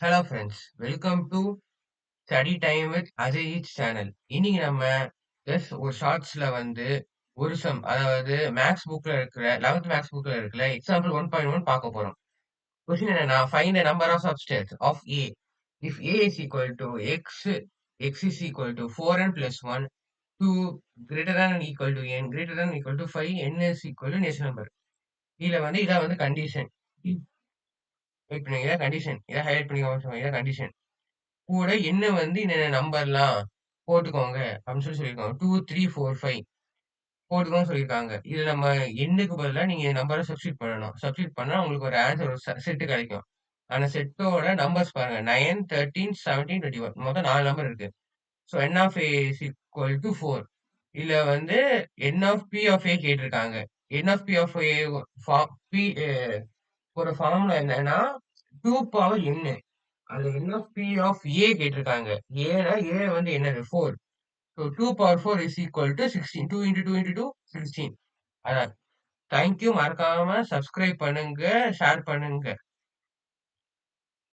Hello friends, welcome to study time with அஜயித் channel. இன்னைக்கு நம்ம ஜஸ்ட் ஒரு ஷார்ட்ஸ்ல ஒரு சம், அதாவது மேக்ஸ் புக்ல இருக்கிற 11th மேக்ஸ் புக்ல இருக்கிற எக்ஸாம்பிள் 1.1 பார்க்க போறோம். கொஸ்டின் என்னன்னா, find a number of subsets of A if A is equal to x, x is equal to 4n plus 1, 2 greater than or equal to n, greater than or equal to 5, n is equal to natural number. இதுல இதான் condition. Wait பண்ணுங்க, இதான் condition. இதை highlight பண்ணிக்கோங்க, இதான் condition. கூட என்ன என்னென்ன நம்பர்லாம் போட்டுக்கோங்க அப்படின்னு சொல்லியிருக்காங்க. 2, 3, 4, 5 போட்டுக்கோங்கன்னு சொல்லியிருக்காங்க. இதுல நம்ம எண்ணுக்கு பதிலா நீங்க நம்பர சப்ஸ்டிட்யூட் பண்ணணும். சப்ஸ்டிட்யூட் பண்ணா உங்களுக்கு ஒரு ஆன்சர், ஒரு செட் கிடைக்கும். அந்த செட்டோட நம்பர்ஸ் பாருங்க. 9, 13, 17, 21 மொத்தம் 4 நம்பர் இருக்கு. So n of A is equal to 4. இதுல n of B of A கேட்டிருக்காங்க. N of B of A B ஒரு ஃபார்முலா என்னன்னா 2 பவர் n. அது என்ன பி ஆஃப் ஏ கேட்டிருக்காங்க. ஏனா ஏ என்னது 4. So 2 power 4 is equal to 16. 2 into 2 into 2 16. அதான். தேங்க்யூ. மறக்காம சப்ஸ்கிரைப் பண்ணுங்க, ஷேர் பண்ணுங்க.